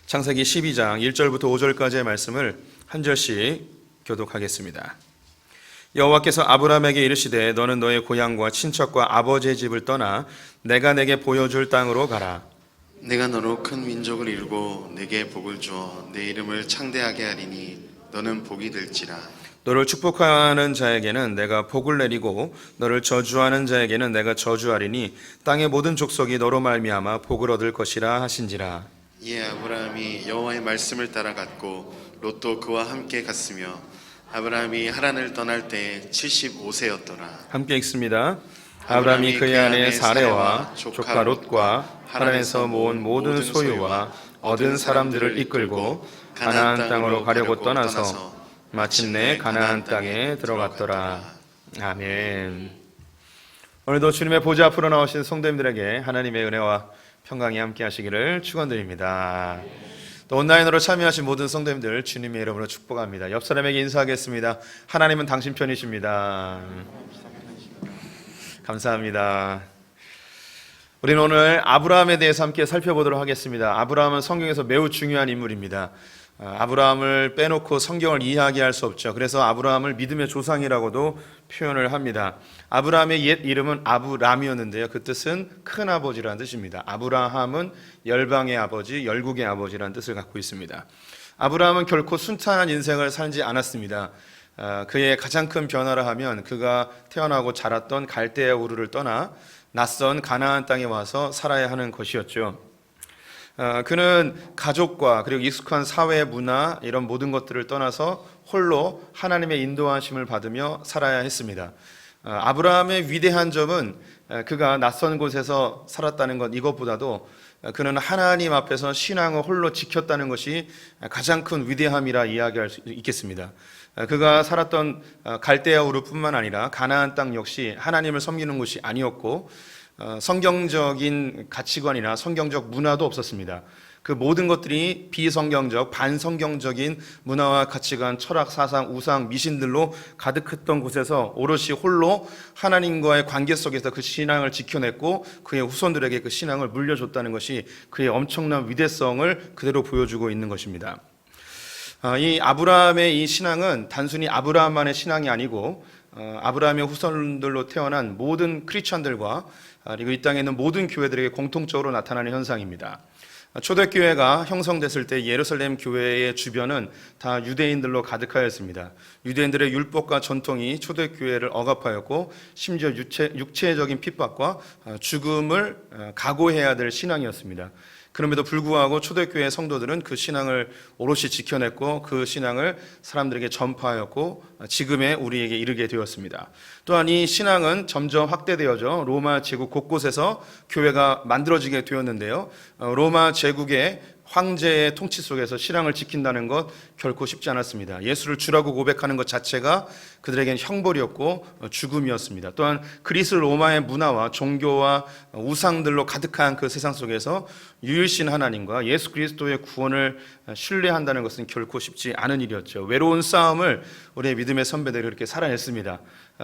창세기 12장 1절부터 5절까지의 말씀을 한 절씩 교독하겠습니다. 여호와께서 아브라함에게 이르시되 너는 너의 고향과 친척과 아버지의 집을 떠나 내가 내게 보여줄 땅으로 가라. 내가 너로 큰 민족을 이루고 내게 복을 주어 내 이름을 창대하게 하리니 너는 복이 될지라. 너를 축복하는 자에게는 내가 복을 내리고 너를 저주하는 자에게는 내가 저주하리니 땅의 모든 족속이 너로 말미암아 복을 얻을 것이라 하신지라. 이에 아브라함이 여호와의 말씀을 따라갔고 롯도 그와 함께 갔으며 아브라함이 하란을 떠날 때 75세였더라. 함께 읽습니다. 아브라함이 그의 아내 사레와 조카 롯과 하란에서 모은 모든 소유와 얻은 사람들을 이끌고 가나안 땅으로 가려고 떠나서 마침내 가나안 땅에 들어갔더라. 아멘. 오늘도 주님의 보좌 앞으로 나오신 성도님들에게 하나님의 은혜와 평강이 함께 하시기를 축원드립니다. 또 온라인으로 참여하신 모든 성도님들 주님의 이름으로 축복합니다. 옆 사람에게 인사하겠습니다. 하나님은 당신 편이십니다. 감사합니다. 우리는 오늘 아브라함에 대해서 함께 살펴보도록 하겠습니다. 아브라함은 성경에서 매우 중요한 인물입니다. 아브라함을 빼놓고 성경을 이해하게 할 수 없죠. 그래서 아브라함을 믿음의 조상이라고도 표현을 합니다. 아브라함의 옛 이름은 아브람이었는데요. 그 뜻은 큰 아버지라는 뜻입니다. 아브라함은 열방의 아버지, 열국의 아버지라는 뜻을 갖고 있습니다. 아브라함은 결코 순탄한 인생을 살지 않았습니다. 그의 가장 큰 변화라 하면 그가 태어나고 자랐던 갈대아 우르를 떠나 낯선 가나안 땅에 와서 살아야 하는 것이었죠. 그는 가족과 그리고 익숙한 사회 문화 이런 모든 것들을 떠나서 홀로 하나님의 인도하심을 받으며 살아야 했습니다. 아브라함의 위대한 점은 그가 낯선 곳에서 살았다는 것 이것보다도 그는 하나님 앞에서 신앙을 홀로 지켰다는 것이 가장 큰 위대함이라 이야기할 수 있겠습니다. 그가 살았던 갈대아 우르뿐만 아니라 가나안 땅 역시 하나님을 섬기는 곳이 아니었고 성경적인 가치관이나 성경적 문화도 없었습니다. 그 모든 것들이 비성경적, 반성경적인 문화와 가치관, 철학, 사상, 우상, 미신들로 가득했던 곳에서 오롯이 홀로 하나님과의 관계 속에서 그 신앙을 지켜냈고 그의 후손들에게 그 신앙을 물려줬다는 것이 그의 엄청난 위대성을 그대로 보여주고 있는 것입니다. 이 아브라함의 이 신앙은 단순히 아브라함만의 신앙이 아니고 아브라함의 후손들로 태어난 모든 크리스천들과 그리고 이 땅에 있는 모든 교회들에게 공통적으로 나타나는 현상입니다. 초대교회가 형성됐을 때 예루살렘 교회의 주변은 다 유대인들로 가득하였습니다. 유대인들의 율법과 전통이 초대교회를 억압하였고 심지어 육체적인 핍박과 죽음을 각오해야 될 신앙이었습니다. 그럼에도 불구하고 초대교회 성도들은 그 신앙을 오롯이 지켜냈고 그 신앙을 사람들에게 전파하였고 지금의 우리에게 이르게 되었습니다. 또한 이 신앙은 점점 확대되어져 로마 제국 곳곳에서 교회가 만들어지게 되었는데요. 로마 제국의 황제의 통치 속에서 신앙을 지킨다는 것 결코 쉽지 않았습니다. 예수를 주라고 고백하는 것 자체가 그들에게는 형벌이었고 죽음이었습니다. 또한 그리스 로마의 문화와 종교와 우상들로 가득한 그 세상 속에서 유일신 하나님과 예수 그리스도의 구원을 신뢰한다는 것은 결코 쉽지 않은 일이었죠. 외로운 싸움을 우리의 믿음의 선배들이 그렇게 살아냈습니다.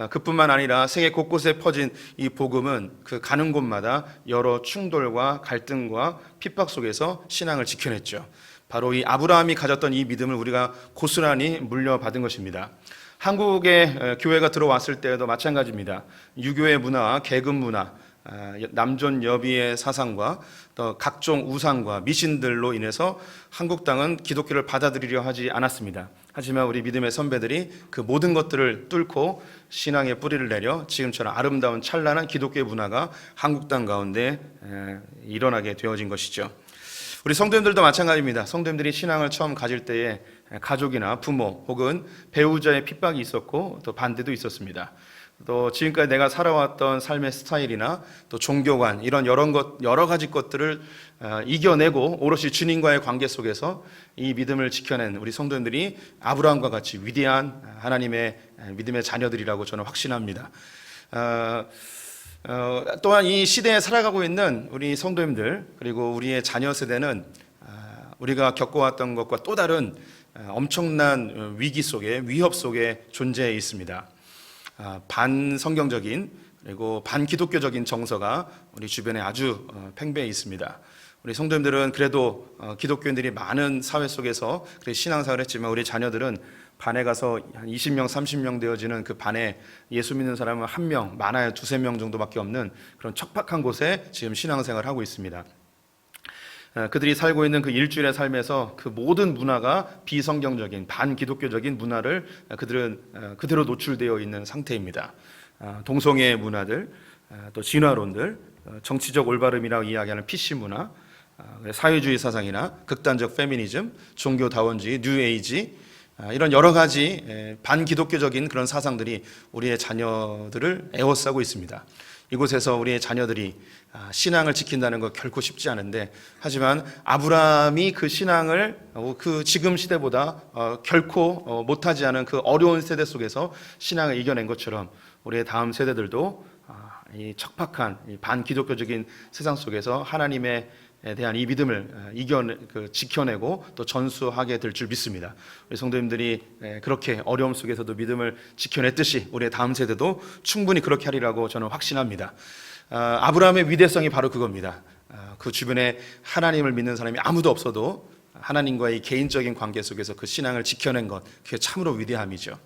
그뿐만 아니라 세계 곳곳에 퍼진 이 복음은 그 가는 곳마다 여러 충돌과 갈등과 핍박 속에서 신앙을 지켜냈죠. 바로 이 아브라함이 가졌던 이 믿음을 우리가 고스란히 물려받은 것입니다. 한국에 교회가 들어왔을 때도 마찬가지입니다. 유교의 문화와 계급 문화, 남존 여비의 사상과 또 각종 우상과 미신들로 인해서 한국 땅은 기독교를 받아들이려 하지 않았습니다. 하지만 우리 믿음의 선배들이 그 모든 것들을 뚫고 신앙의 뿌리를 내려 지금처럼 아름다운 찬란한 기독교의 문화가 한국 땅 가운데 일어나게 되어진 것이죠. 우리 성도님들도 마찬가지입니다. 성도님들이 신앙을 처음 가질 때에 가족이나 부모 혹은 배우자의 핍박이 있었고 또 반대도 있었습니다. 또 지금까지 내가 살아왔던 삶의 스타일이나 또 종교관 이런 여러 가지 것들을 이겨내고 오롯이 주님과의 관계 속에서 이 믿음을 지켜낸 우리 성도님들이 아브라함과 같이 위대한 하나님의 믿음의 자녀들이라고 저는 확신합니다. 또한 이 시대에 살아가고 있는 우리 성도님들 그리고 우리의 자녀 세대는 우리가 겪어왔던 것과 또 다른 엄청난 위기 속에 위협 속에 존재해 있습니다. 반성경적인 그리고 반기독교적인 정서가 우리 주변에 아주 팽배해 있습니다. 우리 성도님들은 그래도 기독교인들이 많은 사회 속에서 그래 신앙생활을 했지만 우리 자녀들은 반에 가서 한 20명, 30명 되어지는 그 반에 예수 믿는 사람은 1명, 많아야 2-3명 정도밖에 없는 그런 척박한 곳에 지금 신앙생활을 하고 있습니다. 그들이 살고 있는 그 일주일의 삶에서 그 모든 문화가 비성경적인 반기독교적인 문화를 그들은 그대로 노출되어 있는 상태입니다. 동성애 문화들, 또 진화론들, 정치적 올바름이라고 이야기하는 PC 문화, 사회주의 사상이나 극단적 페미니즘, 종교다원주의, 뉴에이지, 이런 여러 가지 반기독교적인 그런 사상들이 우리의 자녀들을 에워싸고 있습니다. 이곳에서 우리의 자녀들이 신앙을 지킨다는 거 결코 쉽지 않은데, 하지만 아브라함이 그 신앙을 그 지금 시대보다 결코 못하지 않은 그 어려운 세대 속에서 신앙을 이겨낸 것처럼 우리의 다음 세대들도 이 척박한 이 반기독교적인 세상 속에서 하나님에 대한 이 믿음을 지켜내고 또 전수하게 될 줄 믿습니다. 우리 성도님들이 그렇게 어려움 속에서도 믿음을 지켜냈듯이 우리의 다음 세대도 충분히 그렇게 하리라고 저는 확신합니다. 아브라함의 위대성이 바로 그겁니다. 그 주변에 하나님을 믿는 사람이 아무도 없어도 하나님과의 개인적인 관계 속에서 그 신앙을 지켜낸 것, 그게 참으로 위대함이죠.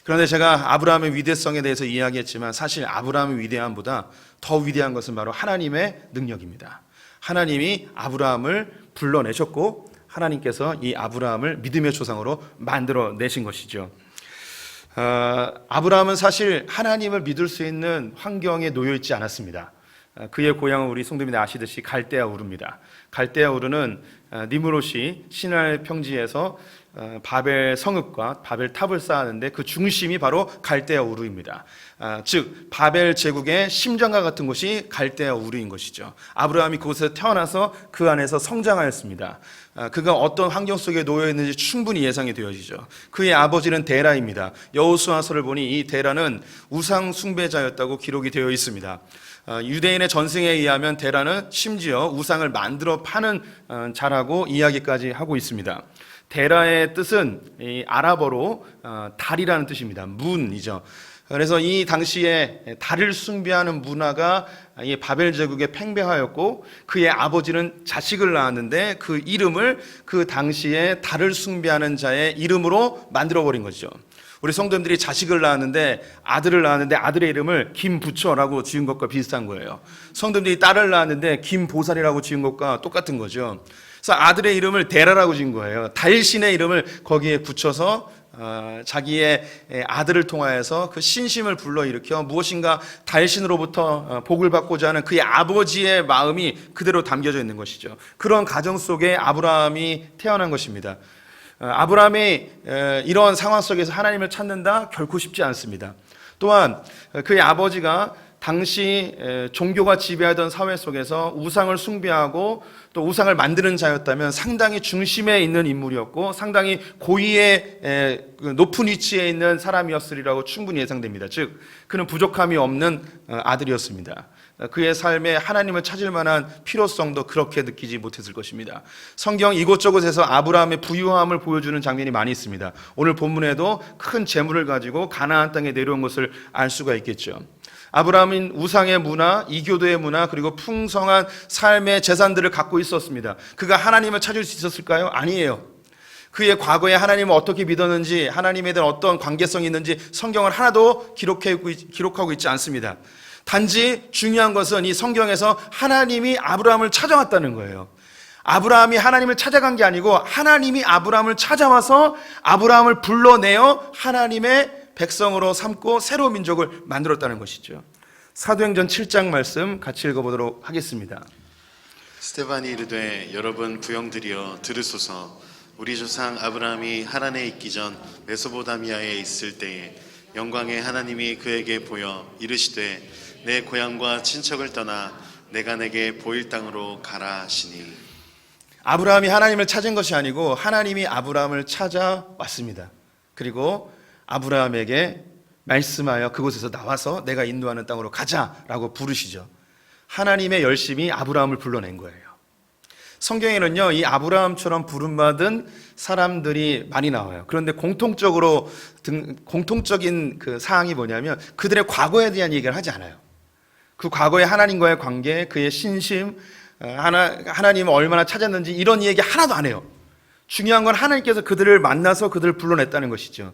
그런데 제가 아브라함의 위대성에 대해서 이야기했지만 사실 아브라함의 위대함보다 더 위대한 것은 바로 하나님의 능력입니다. 하나님이 아브라함을 불러내셨고 하나님께서 이 아브라함을 믿음의 조상으로 만들어내신 것이죠. 아브라함은 사실 하나님을 믿을 수 있는 환경에 놓여 있지 않았습니다. 그의 고향은 우리 성도님들 아시듯이 갈대아 우르입니다. 갈대아 우르는 니므롯이 시날 평지에서 바벨 성읍과 바벨 탑을 쌓았는데 그 중심이 바로 갈대아 우르입니다. 즉 바벨 제국의 심장과 같은 곳이 갈대아 우르인 것이죠. 아브라함이 그곳에서 태어나서 그 안에서 성장하였습니다. 그가 어떤 환경 속에 놓여 있는지 충분히 예상이 되어지죠. 그의 아버지는 데라입니다. 여호수아서를 보니 이 데라는 우상 숭배자였다고 기록이 되어 있습니다. 유대인의 전승에 의하면 데라는 심지어 우상을 만들어 파는 자라고 이야기까지 하고 있습니다. 데라의 뜻은 이 아랍어로 달이라는 뜻입니다. 문이죠. 그래서 이 당시에 달을 숭배하는 문화가 이 바벨 제국에 팽배하였고 그의 아버지는 자식을 낳았는데 그 이름을 그 당시에 달을 숭배하는 자의 이름으로 만들어버린 거죠. 우리 성도님들이 자식을 낳았는데 아들을 낳았는데 아들의 이름을 김부처라고 지은 것과 비슷한 거예요. 성도님들이 딸을 낳았는데 김보살이라고 지은 것과 똑같은 거죠. 그래서 아들의 이름을 데라라고 지은 거예요. 달신의 이름을 거기에 붙여서 자기의 아들을 통하여서 그 신심을 불러일으켜 무엇인가 달신으로부터 복을 받고자 하는 그의 아버지의 마음이 그대로 담겨져 있는 것이죠. 그런 가정 속에 아브라함이 태어난 것입니다. 아브라함이 이런 상황 속에서 하나님을 찾는다? 결코 쉽지 않습니다. 또한 그의 아버지가 당시 종교가 지배하던 사회 속에서 우상을 숭배하고 또 우상을 만드는 자였다면 상당히 중심에 있는 인물이었고 상당히 고위의 높은 위치에 있는 사람이었으리라고 충분히 예상됩니다. 즉 그는 부족함이 없는 아들이었습니다. 그의 삶에 하나님을 찾을 만한 필요성도 그렇게 느끼지 못했을 것입니다. 성경 이곳저곳에서 아브라함의 부유함을 보여주는 장면이 많이 있습니다. 오늘 본문에도 큰 재물을 가지고 가나안 땅에 내려온 것을 알 수가 있겠죠. 아브라함은 우상의 문화, 이교도의 문화, 그리고 풍성한 삶의 재산들을 갖고 있었습니다. 그가 하나님을 찾을 수 있었을까요? 아니에요. 그의 과거에 하나님을 어떻게 믿었는지, 하나님에 대한 어떤 관계성이 있는지 성경은 하나도 기록하고 있지 않습니다. 단지 중요한 것은 이 성경에서 하나님이 아브라함을 찾아왔다는 거예요. 아브라함이 하나님을 찾아간 게 아니고 하나님이 아브라함을 찾아와서 아브라함을 불러내어 하나님의 백성으로 삼고 새로운 민족을 만들었다는 것이죠. 사도행전 7장 말씀 같이 읽어보도록 하겠습니다. 스데반이 이르되 여러분 부형들이여 들으소서. 우리 조상 아브라함이 하란에 있기 전 메소포타미아에 있을 때에 영광의 하나님이 그에게 보여 이르시되 내 고향과 친척을 떠나 내가 내게 보일 땅으로 가라 하시니. 아브라함이 하나님을 찾은 것이 아니고 하나님이 아브라함을 찾아왔습니다. 그리고 아브라함에게 말씀하여 그곳에서 나와서 내가 인도하는 땅으로 가자라고 부르시죠. 하나님의 열심이 아브라함을 불러낸 거예요. 성경에는요, 이 아브라함처럼 부름받은 사람들이 많이 나와요. 그런데 공통적인 그 사항이 뭐냐면 그들의 과거에 대한 얘기를 하지 않아요. 그 과거의 하나님과의 관계, 그의 신심, 하나님을 얼마나 찾았는지 이런 얘기 하나도 안 해요. 중요한 건 하나님께서 그들을 만나서 그들을 불러냈다는 것이죠.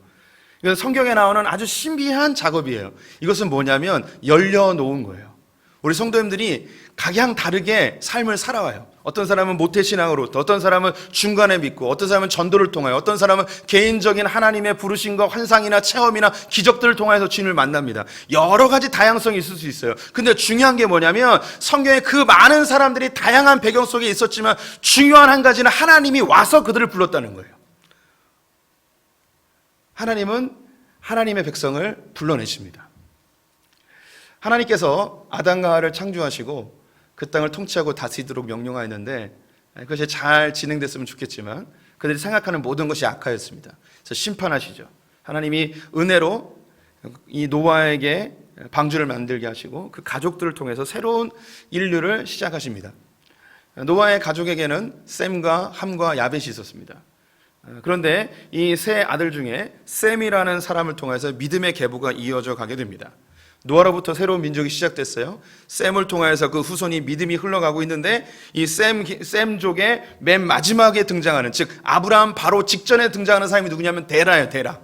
이건 성경에 나오는 아주 신비한 작업이에요. 이것은 뭐냐면 열려놓은 거예요. 우리 성도님들이 각양 다르게 삶을 살아와요. 어떤 사람은 모태신앙으로부터, 어떤 사람은 중간에 믿고, 어떤 사람은 전도를 통하여, 어떤 사람은 개인적인 하나님의 부르심과 환상이나 체험이나 기적들을 통해서 주님을 만납니다. 여러 가지 다양성이 있을 수 있어요. 근데 중요한 게 뭐냐면 성경에 그 많은 사람들이 다양한 배경 속에 있었지만 중요한 한 가지는 하나님이 와서 그들을 불렀다는 거예요. 하나님은 하나님의 백성을 불러내십니다. 하나님께서 아담과 하와를 창조하시고 그 땅을 통치하고 다스리도록 명령하였는데 그것이 잘 진행됐으면 좋겠지만 그들이 생각하는 모든 것이 악하였습니다. 그래서 심판하시죠. 하나님이 은혜로 이 노아에게 방주를 만들게 하시고 그 가족들을 통해서 새로운 인류를 시작하십니다. 노아의 가족에게는 셈과 함과 야벳이 있었습니다. 그런데 이 세 아들 중에 셈이라는 사람을 통해서 믿음의 계보가 이어져 가게 됩니다. 노아로부터 새로운 민족이 시작됐어요. 셈을 통해서 그 후손이 믿음이 흘러가고 있는데 이 셈족의 맨 마지막에 등장하는, 즉 아브라함 바로 직전에 등장하는 사람이 누구냐면 데라예요. 데라.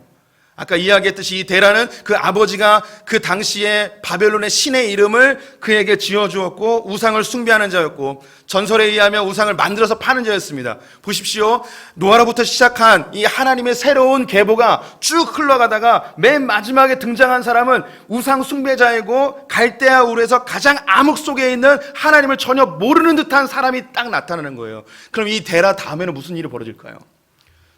아까 이야기했듯이 이 데라는 그 아버지가 그 당시에 바벨론의 신의 이름을 그에게 지어주었고 우상을 숭배하는 자였고 전설에 의하면 우상을 만들어서 파는 자였습니다. 보십시오. 노아로부터 시작한 이 하나님의 새로운 계보가 쭉 흘러가다가 맨 마지막에 등장한 사람은 우상 숭배자이고 갈대아 울에서 가장 암흑 속에 있는 하나님을 전혀 모르는 듯한 사람이 딱 나타나는 거예요. 그럼 이 데라 다음에는 무슨 일이 벌어질까요?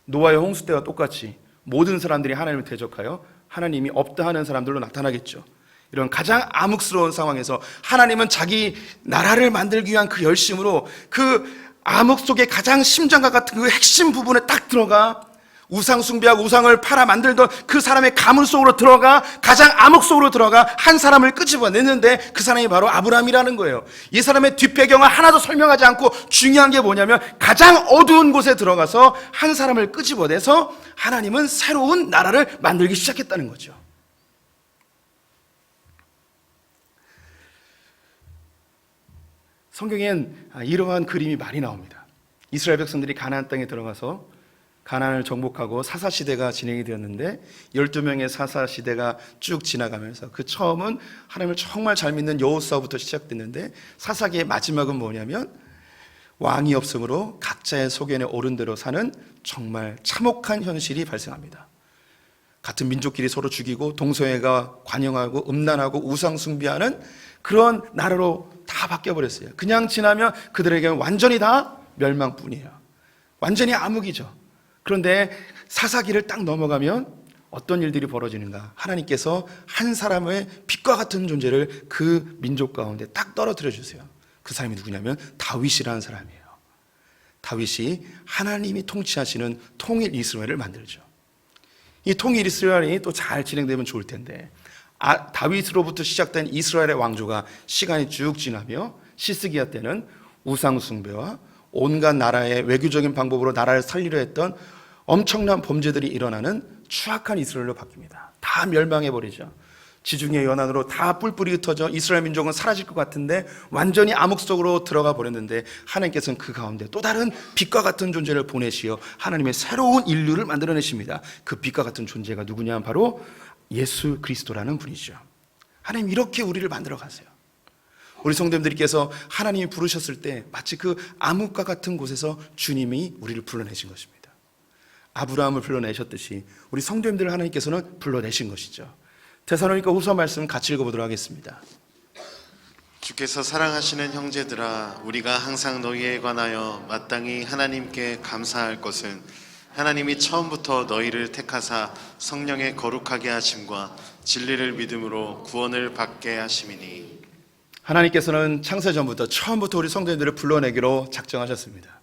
노아의 홍수 때와 똑같이 모든 사람들이 하나님을 대적하여 하나님이 없다 하는 사람들로 나타나겠죠. 이런 가장 암흑스러운 상황에서 하나님은 자기 나라를 만들기 위한 그 열심으로 그 암흑 속의 가장 심장과 같은 그 핵심 부분에 딱 들어가 우상 숭배하고 우상을 팔아 만들던 그 사람의 가문 속으로 들어가 가장 암흑 속으로 들어가 한 사람을 끄집어냈는데 그 사람이 바로 아브라함이라는 거예요. 이 사람의 뒷배경을 하나도 설명하지 않고 중요한 게 뭐냐면 가장 어두운 곳에 들어가서 한 사람을 끄집어내서 하나님은 새로운 나라를 만들기 시작했다는 거죠. 성경엔 이러한 그림이 많이 나옵니다. 이스라엘 백성들이 가나안 땅에 들어가서 가나안을 정복하고 사사시대가 진행이 되었는데 12명의 사사시대가 쭉 지나가면서 그 처음은 하나님을 정말 잘 믿는 여호수아부터 시작됐는데 사사기의 마지막은 뭐냐면 왕이 없으므로 각자의 소견에 오른 대로 사는 정말 참혹한 현실이 발생합니다. 같은 민족끼리 서로 죽이고 동성애가 관영하고 음란하고 우상 숭배하는 그런 나라로 다 바뀌어버렸어요. 그냥 지나면 그들에게는 완전히 다 멸망뿐이에요. 완전히 암흑이죠. 그런데 사사기를 딱 넘어가면 어떤 일들이 벌어지는가? 하나님께서 한 사람의 빛과 같은 존재를 그 민족 가운데 딱 떨어뜨려 주세요. 그 사람이 누구냐면 다윗이라는 사람이에요. 다윗이 하나님이 통치하시는 통일 이스라엘을 만들죠. 이 통일 이스라엘이 또 잘 진행되면 좋을 텐데 다윗으로부터 시작된 이스라엘의 왕조가 시간이 쭉 지나며 시스기야 때는 우상 숭배와 온갖 나라의 외교적인 방법으로 나라를 살리려 했던 엄청난 범죄들이 일어나는 추악한 이스라엘로 바뀝니다. 다 멸망해버리죠. 지중해 연안으로 다 뿔뿔이 흩어져 이스라엘 민족은 사라질 것 같은데 완전히 암흑 속으로 들어가 버렸는데 하나님께서는 그 가운데 또 다른 빛과 같은 존재를 보내시어 하나님의 새로운 인류를 만들어내십니다. 그 빛과 같은 존재가 누구냐 하면 바로 예수 그리스도라는 분이죠. 하나님 이렇게 우리를 만들어 가세요. 우리 성도님들께서 하나님이 부르셨을 때 마치 그 암흑과 같은 곳에서 주님이 우리를 불러내신 것입니다. 아브라함을 불러내셨듯이 우리 성도님들을 하나님께서는 불러내신 것이죠. 데살로니가 후서 말씀 같이 읽어보도록 하겠습니다. 주께서 사랑하시는 형제들아, 우리가 항상 너희에 관하여 마땅히 하나님께 감사할 것은 하나님이 처음부터 너희를 택하사 성령의 거룩하게 하심과 진리를 믿음으로 구원을 받게 하심이니. 하나님께서는 창세전부터 처음부터 우리 성도님들을 불러내기로 작정하셨습니다.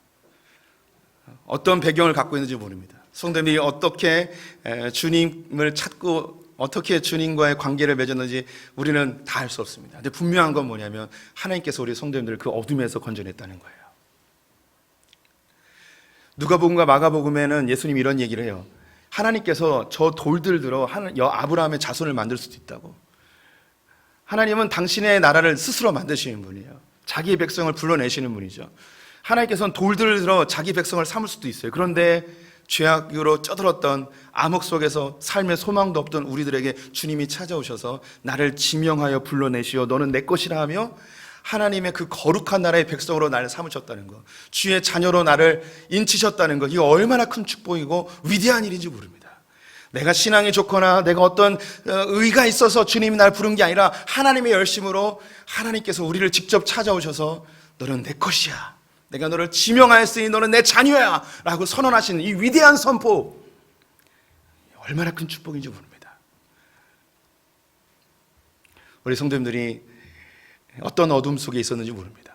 어떤 배경을 갖고 있는지 모릅니다. 성도님이 어떻게 주님을 찾고 어떻게 주님과의 관계를 맺었는지 우리는 다 알 수 없습니다. 근데 분명한 건 뭐냐면 하나님께서 우리 성도님들을 그 어둠에서 건져냈다는 거예요. 누가복음과 마가복음에는 예수님이 이런 얘기를 해요. 하나님께서 저 돌들 들어 아브라함의 자손을 만들 수도 있다고. 하나님은 당신의 나라를 스스로 만드시는 분이에요. 자기의 백성을 불러내시는 분이죠. 하나님께서는 돌들을 들어 자기 백성을 삼을 수도 있어요. 그런데 죄악으로 쩌들었던 암흑 속에서 삶의 소망도 없던 우리들에게 주님이 찾아오셔서 나를 지명하여 불러내시어 너는 내 것이라 하며 하나님의 그 거룩한 나라의 백성으로 나를 삼으셨다는 것, 주의 자녀로 나를 인치셨다는 것, 이거 얼마나 큰 축복이고 위대한 일인지 모릅니다. 내가 신앙이 좋거나 내가 어떤 의가 있어서 주님이 날 부른 게 아니라 하나님의 열심으로 하나님께서 우리를 직접 찾아오셔서 너는 내 것이야, 내가 너를 지명하였으니 너는 내 자녀야 라고 선언하시는 이 위대한 선포, 얼마나 큰 축복인지 모릅니다. 우리 성도님들이 어떤 어둠 속에 있었는지 모릅니다.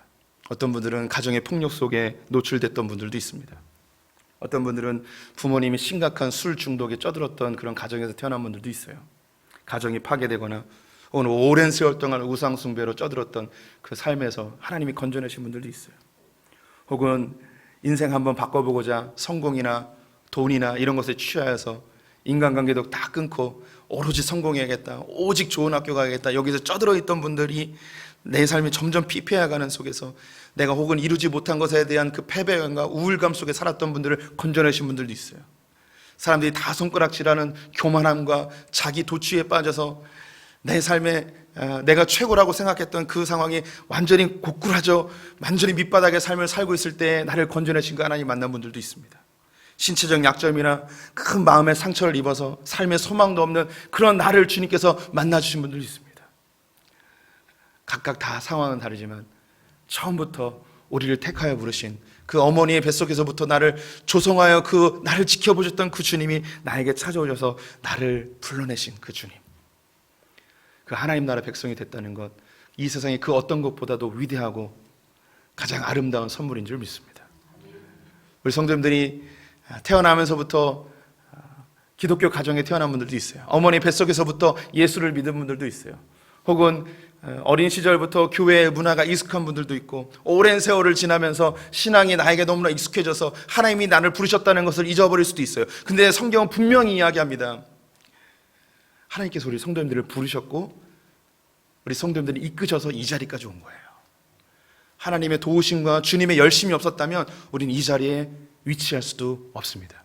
어떤 분들은 가정의 폭력 속에 노출됐던 분들도 있습니다. 어떤 분들은 부모님이 심각한 술 중독에 쩌들었던 그런 가정에서 태어난 분들도 있어요. 가정이 파괴되거나 오늘 오랜 세월 동안 우상 숭배로 쩌들었던 그 삶에서 하나님이 건져내신 분들도 있어요. 혹은 인생 한번 바꿔보고자 성공이나 돈이나 이런 것에 취하여서 인간관계도 다 끊고 오로지 성공해야겠다, 오직 좋은 학교 가야겠다, 여기서 쩌들어 있던 분들이 내 삶이 점점 피폐해가는 속에서 내가 혹은 이루지 못한 것에 대한 그 패배감과 우울감 속에 살았던 분들을 건져내신 분들도 있어요. 사람들이 다 손가락질하는 교만함과 자기 도취에 빠져서 내 삶에 내가 최고라고 생각했던 그 상황이 완전히 고꾸라져 완전히 밑바닥의 삶을 살고 있을 때 나를 건져내신 그 하나님 만난 분들도 있습니다. 신체적 약점이나 큰 마음의 상처를 입어서 삶의 소망도 없는 그런 나를 주님께서 만나주신 분들도 있습니다. 각각 다 상황은 다르지만 처음부터 우리를 택하여 부르신 그 어머니의 뱃속에서부터 나를 조성하여 그 나를 지켜보셨던 그 주님이 나에게 찾아오셔서 나를 불러내신 그 주님, 그 하나님 나라 백성이 됐다는 것, 이 세상의 그 어떤 것보다도 위대하고 가장 아름다운 선물인 줄 믿습니다. 우리 성도님들이 태어나면서부터 기독교 가정에 태어난 분들도 있어요. 어머니 뱃속에서부터 예수를 믿은 분들도 있어요. 혹은 어린 시절부터 교회의 문화가 익숙한 분들도 있고 오랜 세월을 지나면서 신앙이 나에게 너무나 익숙해져서 하나님이 나를 부르셨다는 것을 잊어버릴 수도 있어요. 근데 성경은 분명히 이야기합니다. 하나님께서 우리 성도님들을 부르셨고 우리 성도님들이 이끄셔서 이 자리까지 온 거예요. 하나님의 도우심과 주님의 열심이 없었다면 우리는 이 자리에 위치할 수도 없습니다.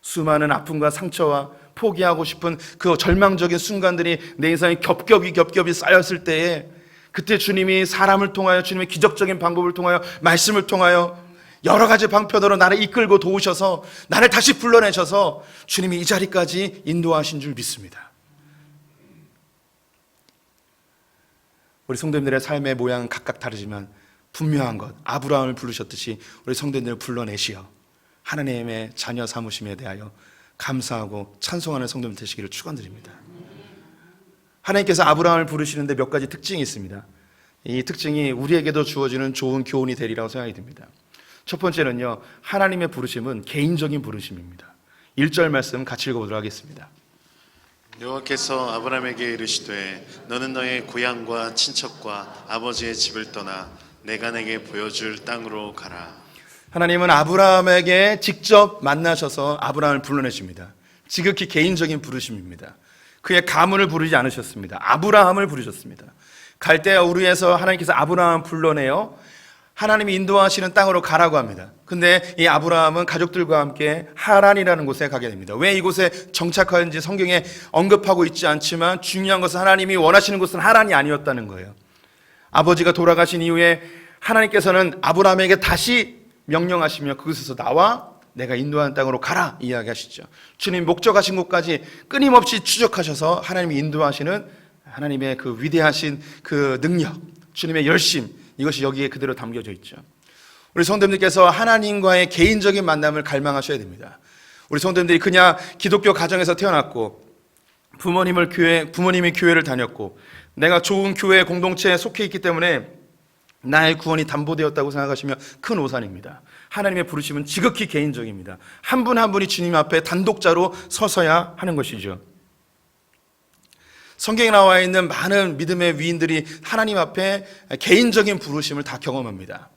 수많은 아픔과 상처와 포기하고 싶은 그 절망적인 순간들이 내 인생에 겹겹이 쌓였을 때에 그때 주님이 사람을 통하여 주님의 기적적인 방법을 통하여 말씀을 통하여 여러 가지 방편으로 나를 이끌고 도우셔서 나를 다시 불러내셔서 주님이 이 자리까지 인도하신 줄 믿습니다. 우리 성도님들의 삶의 모양은 각각 다르지만 분명한 것, 아브라함을 부르셨듯이 우리 성도님들을 불러내시어 하나님의 자녀 삼으심에 대하여 감사하고 찬송하는 성도님 되시기를 축원드립니다. 하나님께서 아브라함을 부르시는데 몇 가지 특징이 있습니다. 이 특징이 우리에게도 주어지는 좋은 교훈이 되리라고 생각이 듭니다. 첫 번째는요, 하나님의 부르심은 개인적인 부르심입니다. 1절 말씀 같이 읽어보도록 하겠습니다. 여호와께서 아브라함에게 이르시되 너는 너의 고향과 친척과 아버지의 집을 떠나 내가 내게 보여줄 땅으로 가라. 하나님은 아브라함에게 직접 만나셔서 아브라함을 불러내십니다. 지극히 개인적인 부르심입니다. 그의 가문을 부르지 않으셨습니다. 아브라함을 부르셨습니다. 갈대아 우르에서 하나님께서 아브라함을 불러내어 하나님이 인도하시는 땅으로 가라고 합니다. 근데 이 아브라함은 가족들과 함께 하란이라는 곳에 가게 됩니다. 왜 이곳에 정착하였는지 성경에 언급하고 있지 않지만 중요한 것은 하나님이 원하시는 곳은 하란이 아니었다는 거예요. 아버지가 돌아가신 이후에 하나님께서는 아브라함에게 다시 명령하시며 그곳에서 나와 내가 인도하는 땅으로 가라 이야기하시죠. 주님 목적하신 곳까지 끊임없이 추적하셔서 하나님이 인도하시는 하나님의 그 위대하신 그 능력, 주님의 열심, 이것이 여기에 그대로 담겨져 있죠. 우리 성도님들께서 하나님과의 개인적인 만남을 갈망하셔야 됩니다. 우리 성도님들이 그냥 기독교 가정에서 태어났고 부모님이 교회를 다녔고 내가 좋은 교회 공동체에 속해 있기 때문에 나의 구원이 담보되었다고 생각하시면 큰 오산입니다. 하나님의 부르심은 지극히 개인적입니다. 한 분 한 분이 주님 앞에 단독자로 서서야 하는 것이죠. 성경에 나와 있는 많은 믿음의 위인들이 하나님 앞에 개인적인 부르심을 다 경험합니다.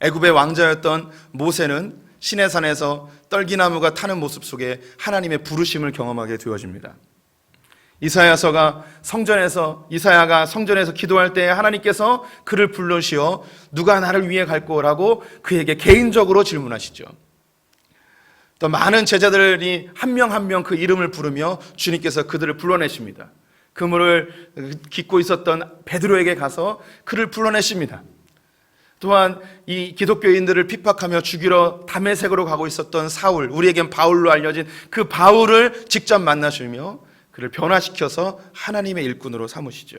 애굽의 왕자였던 모세는 시내산에서 떨기나무가 타는 모습 속에 하나님의 부르심을 경험하게 되어집니다. 이사야가 성전에서 기도할 때 하나님께서 그를 불러시어 누가 나를 위해 갈 거라고 그에게 개인적으로 질문하시죠. 또 많은 제자들이 한 명 한 명 그 이름을 부르며 주님께서 그들을 불러내십니다. 그물을 깃고 있었던 베드로에게 가서 그를 불러내십니다. 또한 이 기독교인들을 핍박하며 죽이러 다메섹으로 가고 있었던 사울, 우리에겐 바울로 알려진 그 바울을 직접 만나시며 그를 변화시켜서 하나님의 일꾼으로 삼으시죠.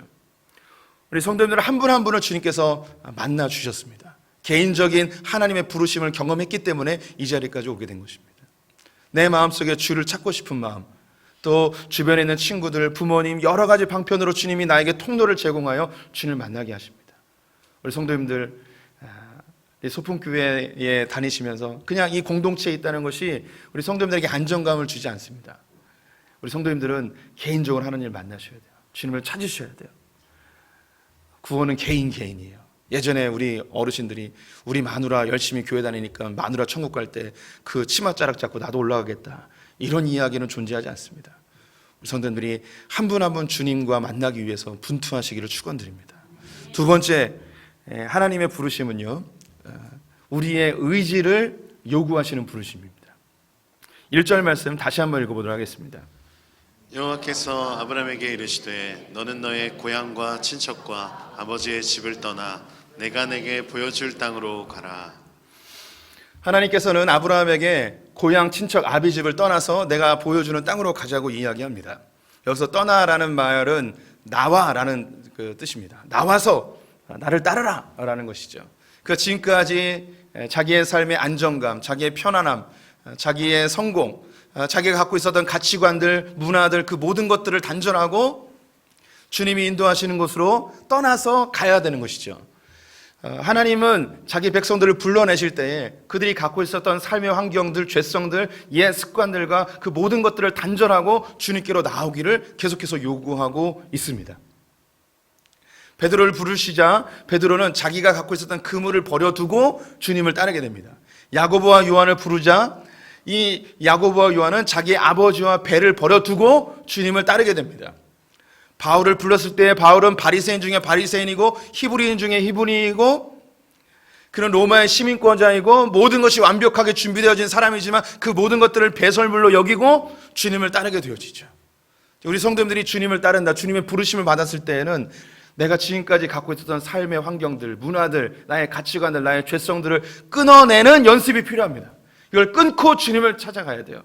우리 성도님들 한 분 한 분을 주님께서 만나 주셨습니다. 개인적인 하나님의 부르심을 경험했기 때문에 이 자리까지 오게 된 것입니다. 내 마음속에 주를 찾고 싶은 마음, 또 주변에 있는 친구들, 부모님, 여러 가지 방편으로 주님이 나에게 통로를 제공하여 주님을 만나게 하십니다. 우리 성도님들 소풍교회에 다니시면서 그냥 이 공동체에 있다는 것이 우리 성도님들에게 안정감을 주지 않습니다. 우리 성도님들은 개인적으로 하나님을 만나셔야 돼요. 주님을 찾으셔야 돼요. 구원은 개인이에요. 예전에 우리 어르신들이 우리 마누라 열심히 교회 다니니까 마누라 천국 갈 때 그 치맛자락 잡고 나도 올라가겠다, 이런 이야기는 존재하지 않습니다. 우리 성도님들이 한 분 한 분 주님과 만나기 위해서 분투하시기를 축원드립니다. 두 번째, 하나님의 부르심은요, 우리의 의지를 요구하시는 부르심입니다. 1절 말씀 다시 한번 읽어보도록 하겠습니다. 여호와께서 아브라함에게 이르시되 너는 너의 고향과 친척과 아버지의 집을 떠나 내가 내게 보여줄 땅으로 가라. 하나님께서는 아브라함에게 고향, 친척, 아비 집을 떠나서 내가 보여주는 땅으로 가자고 이야기합니다. 여기서 떠나라는 말은 나와라는 그 뜻입니다. 나와서 나를 따르라 라는 것이죠. 그 지금까지 자기의 삶의 안정감, 자기의 편안함, 자기의 성공, 자기가 갖고 있었던 가치관들, 문화들, 그 모든 것들을 단절하고 주님이 인도하시는 곳으로 떠나서 가야 되는 것이죠. 하나님은 자기 백성들을 불러내실 때에 그들이 갖고 있었던 삶의 환경들, 죄성들, 옛 습관들과 그 모든 것들을 단절하고 주님께로 나오기를 계속해서 요구하고 있습니다. 베드로를 부르시자 베드로는 자기가 갖고 있었던 그물을 버려두고 주님을 따르게 됩니다. 야고보와 요한을 부르자 이 야고보와 요한은 자기의 아버지와 배를 버려두고 주님을 따르게 됩니다. 바울을 불렀을 때 바울은 바리새인 중에 바리새인이고 히브리인 중에 히브리인이고 그는 로마의 시민권자이고 모든 것이 완벽하게 준비되어진 사람이지만 그 모든 것들을 배설물로 여기고 주님을 따르게 되어지죠. 우리 성도님들이 주님을 따른다, 주님의 부르심을 받았을 때에는 내가 지금까지 갖고 있었던 삶의 환경들, 문화들, 나의 가치관들, 나의 죄성들을 끊어내는 연습이 필요합니다. 이걸 끊고 주님을 찾아가야 돼요.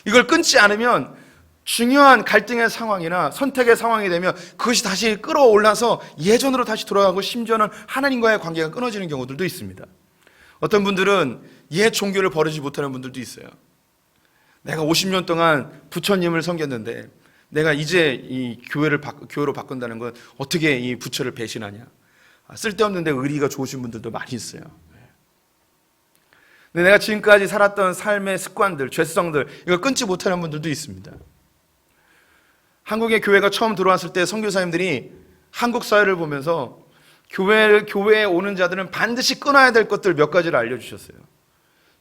이걸 끊지 않으면 중요한 갈등의 상황이나 선택의 상황이 되면 그것이 다시 끌어올라서 예전으로 다시 돌아가고 심지어는 하나님과의 관계가 끊어지는 경우들도 있습니다. 어떤 분들은 옛 종교를 버리지 못하는 분들도 있어요. 내가 50년 동안 부처님을 섬겼는데 내가 이제 이 교회로 바꾼다는 건 어떻게 이 부처를 배신하냐. 쓸데없는데 의리가 좋으신 분들도 많이 있어요. 근데 내가 지금까지 살았던 삶의 습관들, 죄성들, 이걸 끊지 못하는 분들도 있습니다. 한국의 교회가 처음 들어왔을 때 선교사님들이 한국 사회를 보면서 교회에 오는 자들은 반드시 끊어야 될 것들 몇 가지를 알려주셨어요.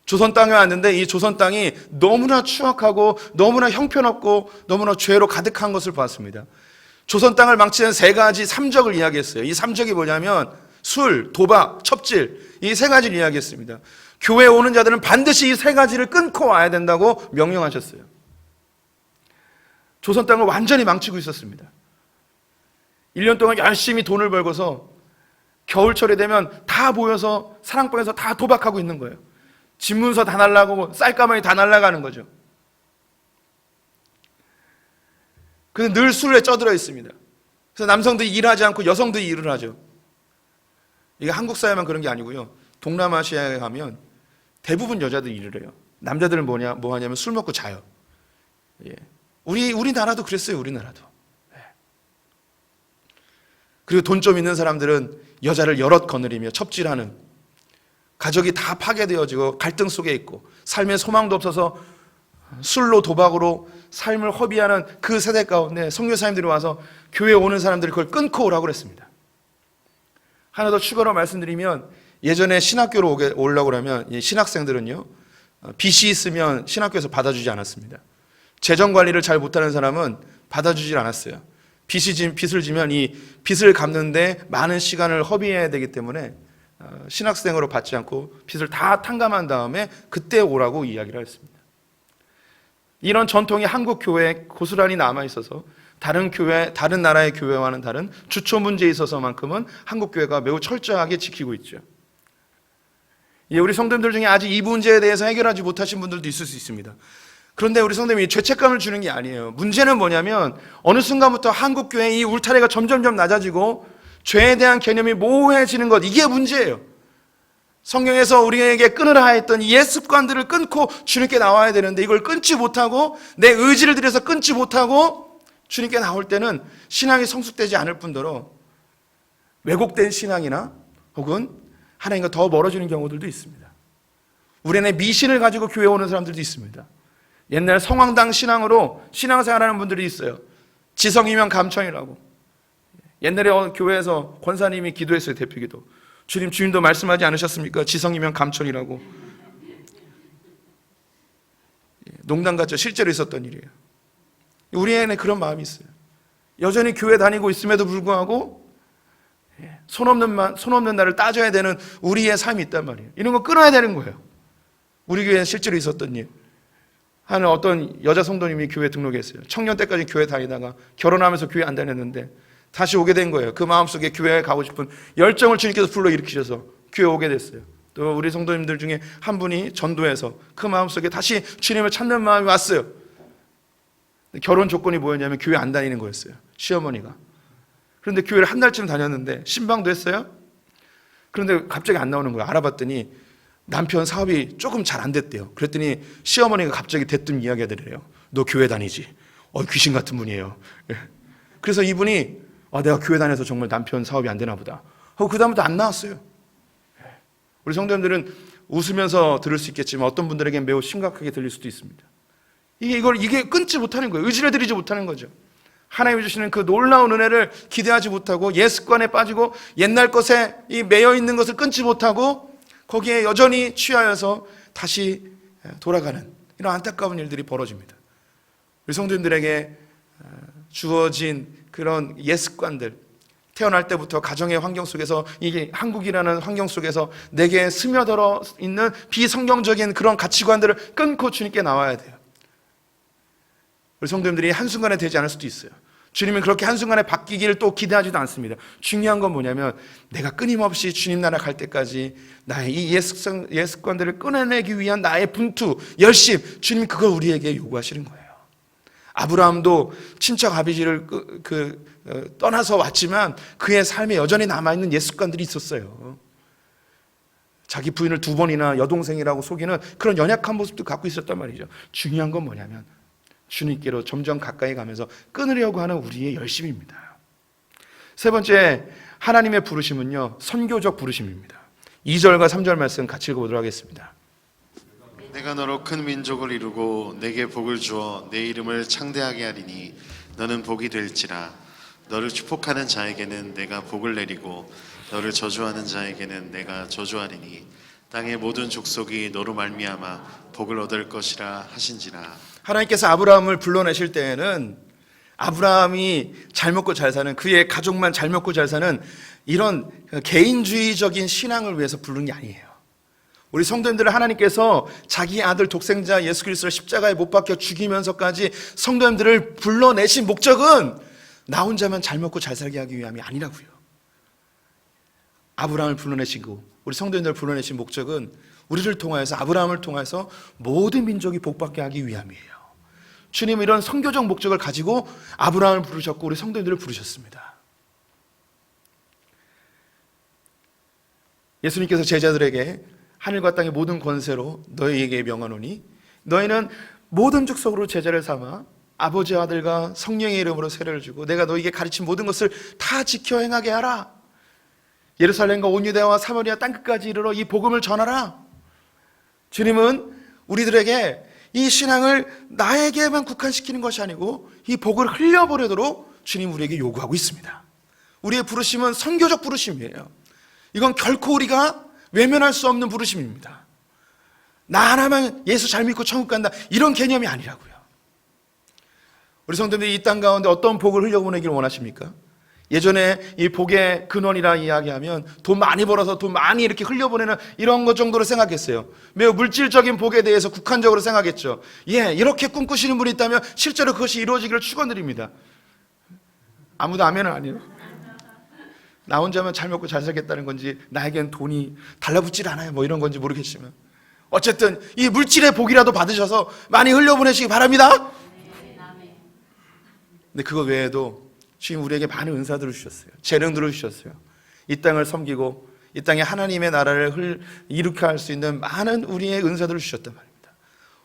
조선 땅에 왔는데 이 조선 땅이 너무나 추악하고 너무나 형편없고 너무나 죄로 가득한 것을 봤습니다. 조선 땅을 망치는 세 가지 삼적을 이야기했어요. 이 삼적이 뭐냐면 술, 도박, 첩질, 이 세 가지를 이야기했습니다. 교회에 오는 자들은 반드시 이 세 가지를 끊고 와야 된다고 명령하셨어요. 조선 땅을 완전히 망치고 있었습니다. 1년 동안 열심히 돈을 벌고서 겨울철이 되면 다 모여서 사랑방에서 다 도박하고 있는 거예요. 집문서 다 날라가고 쌀가마니 다 날라가는 거죠. 그래서 늘 술에 쪄들어 있습니다. 그래서 남성들이 일하지 않고 여성들이 일을 하죠. 이게 한국 사회만 그런 게 아니고요. 동남아시아에 가면 대부분 여자들이 일을 해요. 남자들은 뭐 하냐면 술 먹고 자요. 예. 우리나라도 그랬어요. 우리나라도. 예. 그리고 돈 좀 있는 사람들은 여자를 여럿 거느리며 첩질하는, 가족이 다 파괴되어지고 갈등 속에 있고 삶의 소망도 없어서 술로 도박으로 삶을 허비하는 그 세대 가운데 선교사님들이 와서 교회에 오는 사람들이 그걸 끊고 오라고 그랬습니다. 하나 더 추가로 말씀드리면, 예전에 신학교로 오려고 그러면 신학생들은요, 빚이 있으면 신학교에서 받아주지 않았습니다. 재정 관리를 잘 못하는 사람은 받아주질 않았어요. 빚을 지면 이 빚을 갚는데 많은 시간을 허비해야 되기 때문에 신학생으로 받지 않고 빚을 다 탕감한 다음에 그때 오라고 이야기를 했습니다. 이런 전통이 한국 교회에 고스란히 남아 있어서 다른 나라의 교회와는 다른 주초 문제에 있어서만큼은 한국 교회가 매우 철저하게 지키고 있죠. 우리 성도님들 중에 아직 이 문제에 대해서 해결하지 못하신 분들도 있을 수 있습니다. 그런데 우리 성도님이 죄책감을 주는 게 아니에요. 문제는 뭐냐면 어느 순간부터 한국 교회의 이 울타리가 점점점 낮아지고 죄에 대한 개념이 모호해지는 것, 이게 문제예요. 성경에서 우리에게 끊으라 했던 이 옛 습관들을 끊고 주님께 나와야 되는데 이걸 끊지 못하고 내 의지를 들여서 끊지 못하고 주님께 나올 때는 신앙이 성숙되지 않을 뿐더러 왜곡된 신앙이나 혹은 하나님과 더 멀어지는 경우들도 있습니다. 우리 안에 미신을 가지고 교회에 오는 사람들도 있습니다. 옛날 성황당 신앙으로 신앙생활하는 분들이 있어요. 지성이면 감천이라고. 옛날에 교회에서 권사님이 기도했어요. 대표기도. 주님도 말씀하지 않으셨습니까? 지성이면 감천이라고. 농담 같죠? 실제로 있었던 일이에요. 우리 안에 그런 마음이 있어요. 여전히 교회 다니고 있음에도 불구하고 손 없는 나를 따져야 되는 우리의 삶이 있단 말이에요. 이런 거 끊어야 되는 거예요. 우리 교회에 실제로 있었던 일. 한 어떤 여자 성도님이 교회 등록했어요. 청년 때까지 교회 다니다가 결혼하면서 교회 안 다녔는데 다시 오게 된 거예요. 그 마음속에 교회에 가고 싶은 열정을 주님께서 불러일으키셔서 교회 오게 됐어요. 또 우리 성도님들 중에 한 분이 전도해서 그 마음속에 다시 주님을 찾는 마음이 왔어요. 결혼 조건이 뭐였냐면 교회 안 다니는 거였어요. 시어머니가. 그런데 교회를 한 달쯤 다녔는데 신방도 했어요. 그런데 갑자기 안 나오는 거예요. 알아봤더니 남편 사업이 조금 잘 안 됐대요. 그랬더니 시어머니가 갑자기 대뜸 이야기하더래요. 너 교회 다니지? 귀신 같은 분이에요. 그래서 이분이 내가 교회 다녀서 정말 남편 사업이 안 되나 보다 하고 그 다음부터 안 나왔어요. 우리 성도님들은 웃으면서 들을 수 있겠지만 어떤 분들에게는 매우 심각하게 들릴 수도 있습니다. 이게 끊지 못하는 거예요. 의지를 들이지 못하는 거죠. 하나님이 주시는 그 놀라운 은혜를 기대하지 못하고 옛 습관에 빠지고 옛날 것에 매여 있는 것을 끊지 못하고 거기에 여전히 취하여서 다시 돌아가는 이런 안타까운 일들이 벌어집니다. 우리 성도님들에게 주어진 그런 옛 습관들, 태어날 때부터 가정의 환경 속에서 이게 한국이라는 환경 속에서 내게 스며들어 있는 비성경적인 그런 가치관들을 끊고 주님께 나와야 돼요. 우리 성도님들이 한순간에 되지 않을 수도 있어요. 주님은 그렇게 한순간에 바뀌기를 또 기대하지도 않습니다. 중요한 건 뭐냐면 내가 끊임없이 주님 나라 갈 때까지 나의 이 옛 습관들을 끊어내기 위한 나의 분투, 열심, 주님이 그걸 우리에게 요구하시는 거예요. 아브라함도 친척 아비지를 떠나서 왔지만 그의 삶에 여전히 남아있는 옛 습관들이 있었어요. 자기 부인을 2번이나 여동생이라고 속이는 그런 연약한 모습도 갖고 있었단 말이죠. 중요한 건 뭐냐면 주님께로 점점 가까이 가면서 끊으려고 하는 우리의 열심입니다. 세 번째, 하나님의 부르심은요, 선교적 부르심입니다. 2절과 3절 말씀 같이 읽어보도록 하겠습니다. 내가 너로 큰 민족을 이루고 내게 복을 주어 내 이름을 창대하게 하리니 너는 복이 될지라. 너를 축복하는 자에게는 내가 복을 내리고 너를 저주하는 자에게는 내가 저주하리니 땅의 모든 족속이 너로 말미암아 복을 얻을 것이라 하신지라. 하나님께서 아브라함을 불러내실 때에는 아브라함이 잘 먹고 잘 사는, 그의 가족만 잘 먹고 잘 사는 이런 개인주의적인 신앙을 위해서 부른 게 아니에요. 우리 성도님들을 하나님께서 자기 아들 독생자 예수 그리스도를 십자가에 못 박혀 죽이면서까지 성도님들을 불러내신 목적은 나 혼자만 잘 먹고 잘 살게 하기 위함이 아니라고요. 아브라함을 불러내시고 우리 성도님들을 불러내신 목적은 우리를 통하여서, 아브라함을 통해서 모든 민족이 복받게 하기 위함이에요. 주님은 이런 선교적 목적을 가지고 아브라함을 부르셨고 우리 성도님들을 부르셨습니다. 예수님께서 제자들에게 하늘과 땅의 모든 권세로 너희에게 명하노니 너희는 모든 족속으로 제자를 삼아 아버지와 아들과 성령의 이름으로 세례를 주고 내가 너희에게 가르친 모든 것을 다 지켜 행하게 하라. 예루살렘과 온 유대와 사마리아 땅끝까지 이르러 이 복음을 전하라. 주님은 우리들에게 이 신앙을 나에게만 국한시키는 것이 아니고 이 복을 흘려보내도록 주님 우리에게 요구하고 있습니다. 우리의 부르심은 선교적 부르심이에요. 이건 결코 우리가 외면할 수 없는 부르심입니다. 나 하나만 예수 잘 믿고 천국 간다, 이런 개념이 아니라고요. 우리 성도님들이 이 땅 가운데 어떤 복을 흘려보내기를 원하십니까? 예전에 이 복의 근원이라 이야기하면 돈 많이 벌어서 돈 많이 이렇게 흘려보내는 이런 것 정도로 생각했어요. 매우 물질적인 복에 대해서 국한적으로 생각했죠. 예, 이렇게 꿈꾸시는 분이 있다면 실제로 그것이 이루어지기를 축원드립니다. 아무도 아멘은 아니에요. 나 혼자만 잘 먹고 잘 살겠다는 건지 나에겐 돈이 달라붙질 않아요 뭐 이런 건지 모르겠지만 어쨌든 이 물질의 복이라도 받으셔서 많이 흘려보내시기 바랍니다. 근데 그거 외에도 주님 우리에게 많은 은사들을 주셨어요. 재능들을 주셨어요. 이 땅을 섬기고 이 땅에 하나님의 나라를 이룩해 할 수 있는 많은 우리의 은사들을 주셨단 말입니다.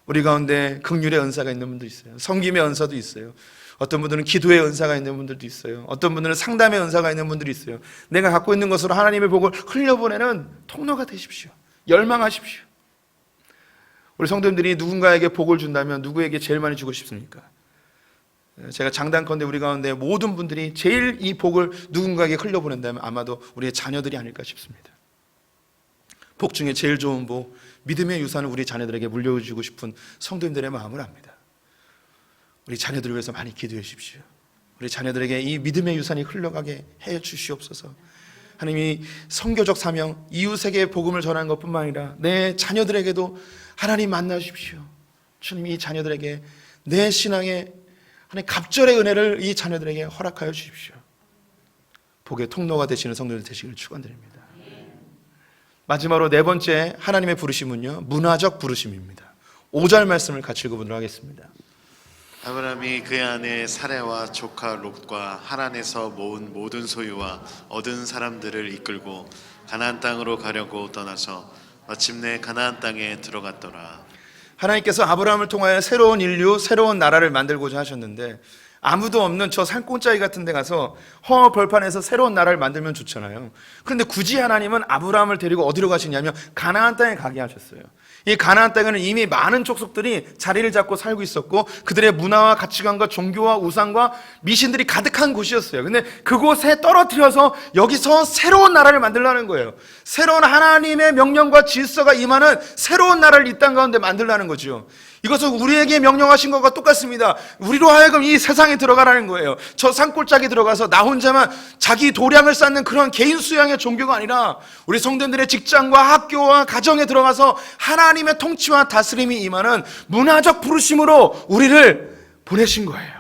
우리 가운데 긍휼의 은사가 있는 분도 있어요. 섬김의 은사도 있어요. 어떤 분들은 기도의 은사가 있는 분들도 있어요. 어떤 분들은 상담의 은사가 있는 분들이 있어요. 내가 갖고 있는 것으로 하나님의 복을 흘려보내는 통로가 되십시오. 열망하십시오. 우리 성도님들이 누군가에게 복을 준다면 누구에게 제일 많이 주고 싶습니까? 제가 장단컨대 우리 가운데 모든 분들이 제일 이 복을 누군가에게 흘려보낸다면 아마도 우리의 자녀들이 아닐까 싶습니다. 복 중에 제일 좋은 복, 믿음의 유산을 우리 자녀들에게 물려주고 싶은 성도님들의 마음을 압니다. 우리 자녀들을 위해서 많이 기도해 주십시오. 우리 자녀들에게 이 믿음의 유산이 흘러가게 해 주시옵소서. 하나님이 선교적 사명, 이웃에게 복음을 전하는 것뿐만 아니라 내 자녀들에게도 하나님 만나 주십시오. 주님 이 자녀들에게 내 신앙의 하나님 갑절의 은혜를 이 자녀들에게 허락하여 주십시오. 복의 통로가 되시는 성도들 되시기를 축원드립니다. 마지막으로 네 번째 하나님의 부르심은요, 문화적 부르심입니다. 5절 말씀을 같이 읽어보도록 하겠습니다. 아브라함이 그의 아내 사레와 조카 롯과 하란에서 모은 모든 소유와 얻은 사람들을 이끌고 가나안 땅으로 가려고 떠나서 마침내 가나안 땅에 들어갔더라. 하나님께서 아브라함을 통하여 새로운 인류, 새로운 나라를 만들고자 하셨는데 아무도 없는 저 산꼭자기 같은 데 가서 허허 벌판에서 새로운 나라를 만들면 좋잖아요. 그런데 굳이 하나님은 아브라함을 데리고 어디로 가시냐면 가나안 땅에 가게 하셨어요. 이 가나안 땅에는 이미 많은 족속들이 자리를 잡고 살고 있었고 그들의 문화와 가치관과 종교와 우상과 미신들이 가득한 곳이었어요. 근데 그곳에 떨어뜨려서 여기서 새로운 나라를 만들라는 거예요. 새로운 하나님의 명령과 질서가 임하는 새로운 나라를 이 땅 가운데 만들라는 거죠. 이것은 우리에게 명령하신 것과 똑같습니다. 우리로 하여금 이 세상에 들어가라는 거예요. 저 산골짜기 들어가서 나 혼자만 자기 도량을 쌓는 그런 개인 수양의 종교가 아니라 우리 성도들의 직장과 학교와 가정에 들어가서 하나님의 통치와 다스림이 임하는 문화적 부르심으로 우리를 보내신 거예요.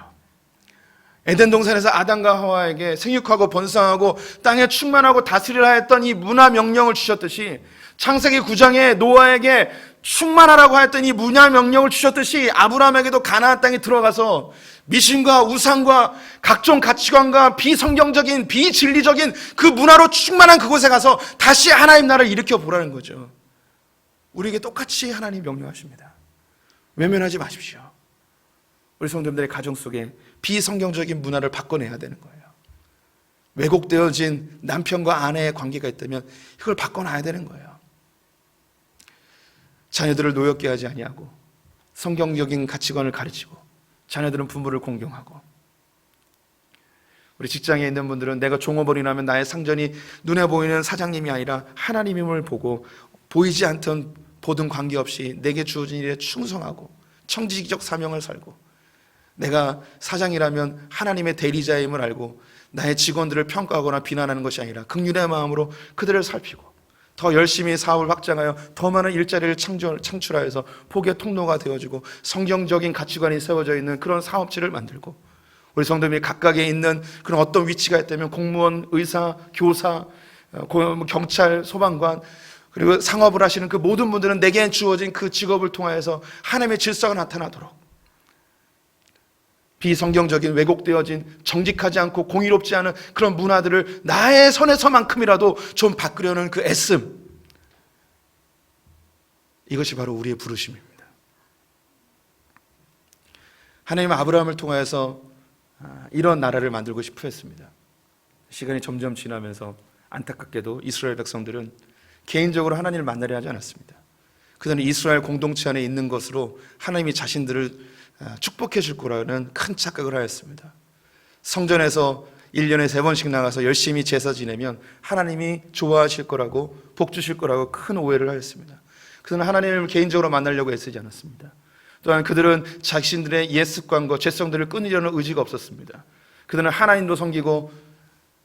에덴 동산에서 아담과 하와에게 생육하고 번성하고 땅에 충만하고 다스리라 했던 이 문화 명령을 주셨듯이 창세기 9장에 노아에게 충만하라고 하였던 이 문화 명령을 주셨듯이 아브라함에게도 가나안 땅에 들어가서 미신과 우상과 각종 가치관과 비성경적인 비진리적인 그 문화로 충만한 그곳에 가서 다시 하나님 나라를 일으켜 보라는 거죠. 우리에게 똑같이 하나님 명령하십니다. 외면하지 마십시오. 우리 성도님들의 가정 속에 비성경적인 문화를 바꿔내야 되는 거예요. 왜곡되어진 남편과 아내의 관계가 있다면 이걸 바꿔놔야 되는 거예요. 자녀들을 노엽게 하지 아니하고 성경적인 가치관을 가르치고 자녀들은 부모를 공경하고 우리 직장에 있는 분들은 내가 종업원이라면 나의 상전이 눈에 보이는 사장님이 아니라 하나님임을 보고 보이지 않던 보든 관계없이 내게 주어진 일에 충성하고 청지기적 사명을 살고 내가 사장이라면 하나님의 대리자임을 알고 나의 직원들을 평가하거나 비난하는 것이 아니라 긍휼의 마음으로 그들을 살피고 더 열심히 사업을 확장하여 더 많은 일자리를 창출하여서 복의 통로가 되어주고 성경적인 가치관이 세워져 있는 그런 사업체를 만들고 우리 성도님이 각각에 있는 그런 어떤 위치가 있다면 공무원, 의사, 교사, 경찰, 소방관 그리고 상업을 하시는 그 모든 분들은 내게 주어진 그 직업을 통하여서 하나님의 질서가 나타나도록 비성경적인 왜곡되어진 정직하지 않고 공의롭지 않은 그런 문화들을 나의 선에서만큼이라도 좀 바꾸려는 그 애씀, 이것이 바로 우리의 부르심입니다. 하나님은 아브라함을 통하여서 이런 나라를 만들고 싶어 했습니다. 시간이 점점 지나면서 안타깝게도 이스라엘 백성들은 개인적으로 하나님을 만나려 하지 않았습니다. 그들은 이스라엘 공동체 안에 있는 것으로 하나님이 자신들을 축복해 줄 거라는 큰 착각을 하였습니다. 성전에서 1년에 3번씩 나가서 열심히 제사 지내면 하나님이 좋아하실 거라고 복 주실 거라고 큰 오해를 하였습니다. 그들은 하나님을 개인적으로 만나려고 애쓰지 않았습니다. 또한 그들은 자신들의 옛 습관과 죄성들을 끊으려는 의지가 없었습니다. 그들은 하나님도 섬기고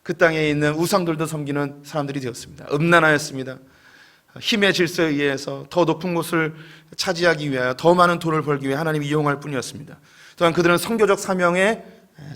그 땅에 있는 우상들도 섬기는 사람들이 되었습니다. 음란하였습니다. 힘의 질서에 의해서 더 높은 곳을 차지하기 위하여 더 많은 돈을 벌기 위해 하나님을 이용할 뿐이었습니다. 또한 그들은 선교적 사명에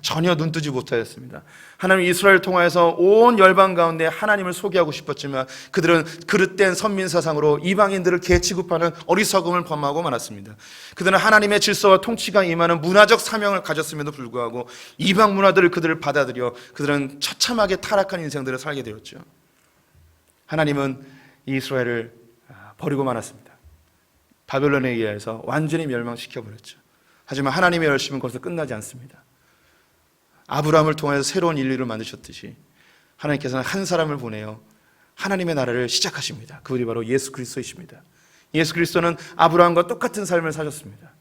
전혀 눈뜨지 못하였습니다. 하나님 이스라엘을 통하여서 온 열방 가운데 하나님을 소개하고 싶었지만 그들은 그릇된 선민사상으로 이방인들을 개취급하는 어리석음을 범하고 말았습니다. 그들은 하나님의 질서와 통치가 임하는 문화적 사명을 가졌음에도 불구하고 이방 문화들을 그들을 받아들여 그들은 처참하게 타락한 인생들을 살게 되었죠. 하나님은 이스라엘을 버리고 말았습니다. 바벨론에 의해서 완전히 멸망시켜버렸죠. 하지만 하나님의 열심은 거기서 끝나지 않습니다. 아브라함을 통해서 새로운 인류를 만드셨듯이 하나님께서는 한 사람을 보내어 하나님의 나라를 시작하십니다. 그분이 바로 예수 그리스도이십니다. 예수 그리스도는 아브라함과 똑같은 삶을 사셨습니다.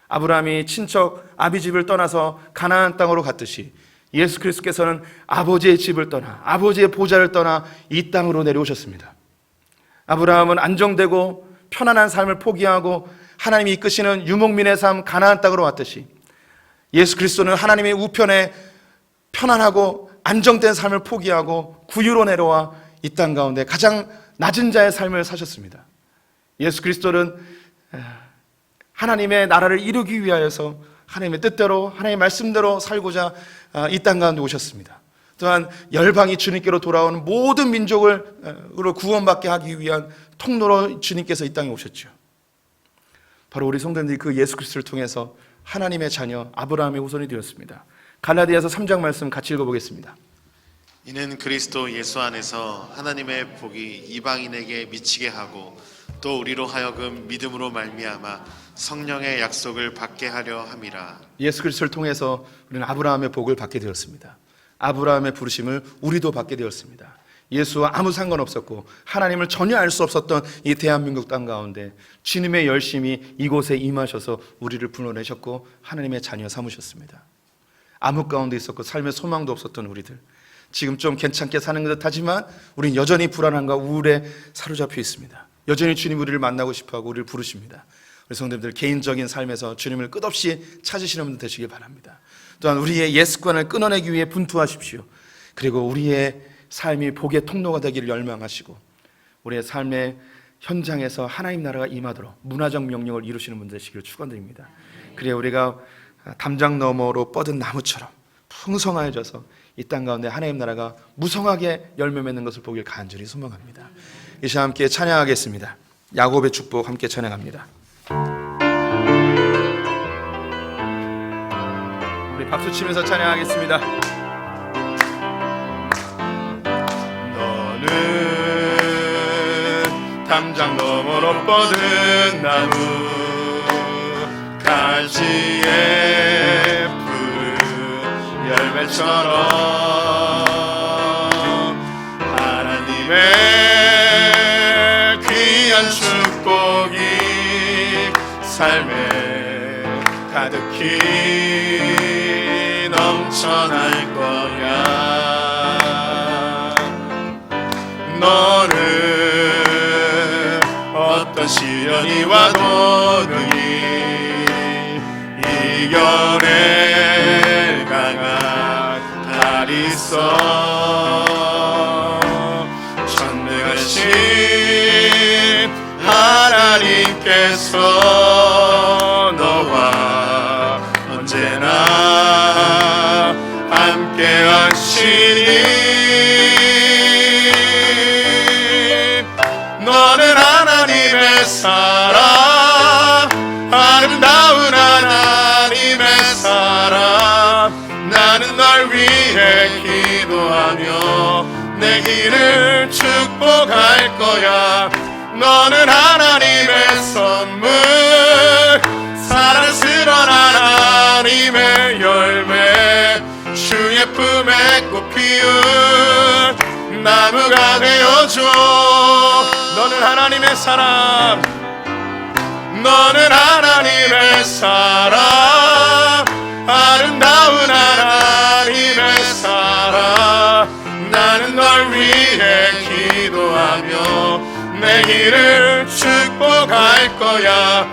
아브라함이 친척 아비집을 떠나서 가나안 땅으로 갔듯이 예수 그리스도께서는 아버지의 집을 떠나 아버지의 보좌를 떠나 이 땅으로 내려오셨습니다. 아브라함은 안정되고 편안한 삶을 포기하고 하나님이 이끄시는 유목민의 삶 가나안 땅으로 왔듯이 예수 그리스도는 하나님의 우편에 편안하고 안정된 삶을 포기하고 구유로 내려와 이 땅 가운데 가장 낮은 자의 삶을 사셨습니다. 예수 그리스도는 하나님의 나라를 이루기 위하여서 하나님의 뜻대로 하나님의 말씀대로 살고자 이 땅 가운데 오셨습니다. 또한 열방이 주님께로 돌아오는 모든 민족으로 구원받게 하기 위한 통로로 주님께서 이 땅에 오셨죠. 바로 우리 성도님들이 그 예수 그리스도를 통해서 하나님의 자녀 아브라함의 후손이 되었습니다. 갈라디아서 3장 말씀 같이 읽어보겠습니다. 이는 그리스도 예수 안에서 하나님의 복이 이방인에게 미치게 하고 또 우리로 하여금 믿음으로 말미암아 성령의 약속을 받게 하려 함이라. 예수 그리스도를 통해서 우리는 아브라함의 복을 받게 되었습니다. 아브라함의 부르심을 우리도 받게 되었습니다. 예수와 아무 상관없었고 하나님을 전혀 알 수 없었던 이 대한민국 땅 가운데 주님의 열심이 이곳에 임하셔서 우리를 불러내셨고 하나님의 자녀 삼으셨습니다. 암흑 가운데 있었고 삶의 소망도 없었던 우리들, 지금 좀 괜찮게 사는 듯 하지만 우린 여전히 불안함과 우울에 사로잡혀 있습니다. 여전히 주님 우리를 만나고 싶어하고 우리를 부르십니다. 우리 성도님들 개인적인 삶에서 주님을 끝없이 찾으시는 분들 되시길 바랍니다. 또한 우리의 옛 습관을 끊어내기 위해 분투하십시오. 그리고 우리의 삶이 복의 통로가 되기를 열망하시고 우리의 삶의 현장에서 하나님 나라가 임하도록 문화적 명령을 이루시는 분들 되시기를 축원드립니다. 그래야 우리가 담장 너머로 뻗은 나무처럼 풍성해져서 이 땅 가운데 하나님 나라가 무성하게 열매 맺는 것을 보길 간절히 소망합니다. 이 시간 함께 찬양하겠습니다. 야곱의 축복 함께 찬양합니다. 우리 박수 치면서 찬양하겠습니다. 너는 담장 너머로 뻗은 나무 가지에 푸른 열매처럼 하나님의 귀한 축복이 삶에 가득히 넘쳐날 거야. 너는 어떤 시련이 와도 능히 이겨낼 강한 달이 있어. 전능하신 하나님께서 너와 언제나 함께 하시니 너는 하나님의 사람, 아름다운 하나님의 사람. 나는 널 위해 기도하며 내 길을 축복할 거야. 너는 하나님의 선물, 사랑스러운 하나님의 열매, 주의 품에 꽃 피운 나무가 되어줘. 너는 하나님의 사람, 너는 하나님의 사람, 아름다운 하나님의 사람. 나는 널 위해 기도하며 내 길을 축복할 거야.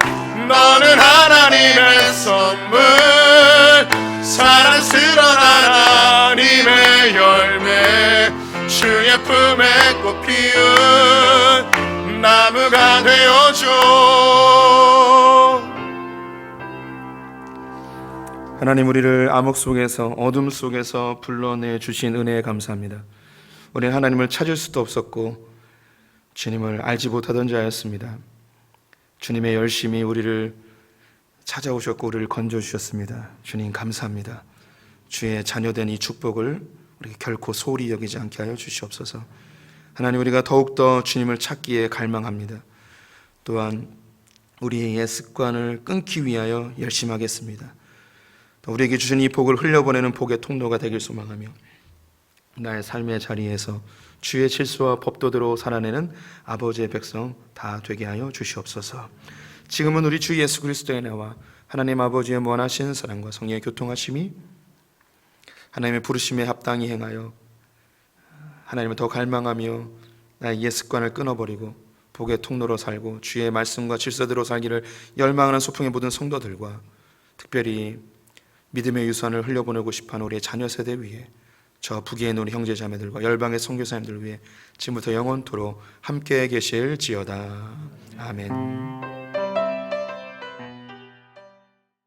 너는 하나님 하나님의 선물, 사랑스러운 하나님의 열매, 주의 품에 꽃 피운 나무가 되어줘. 하나님, 우리를 암흑 속에서, 어둠 속에서 불러내 주신 은혜에 감사합니다. 우리는 하나님을 찾을 수도 없었고 주님을 알지 못하던 자였습니다. 주님의 열심히 우리를 찾아오셨고 우리를 건져주셨습니다. 주님 감사합니다. 주의 자녀된 이 축복을 우리가 결코 소홀히 여기지 않게 하여 주시옵소서. 하나님, 우리가 더욱더 주님을 찾기에 갈망합니다. 또한 우리의 옛 습관을 끊기 위하여 열심하겠습니다. 우리에게 주신 이 복을 흘려보내는 복의 통로가 되길 소망하며 나의 삶의 자리에서 주의 질서와 법도대로 살아내는 아버지의 백성 다 되게 하여 주시옵소서. 지금은 우리 주 예수 그리스도의 은혜와 하나님 아버지의 무한하신 사랑과 성령의 교통하심이 하나님의 부르심에 합당히 행하여 하나님을 더 갈망하며 나의 옛 습관을 끊어버리고 복의 통로로 살고 주의 말씀과 질서대로 살기를 열망하는 소풍의 모든 성도들과 특별히 믿음의 유산을 흘려보내고 싶어하는 우리의 자녀 세대 위에, 저 북에 있는 우리 형제 자매들과 열방의 선교사님들 위해 지금부터 영원토록 함께 계실지어다. 아멘.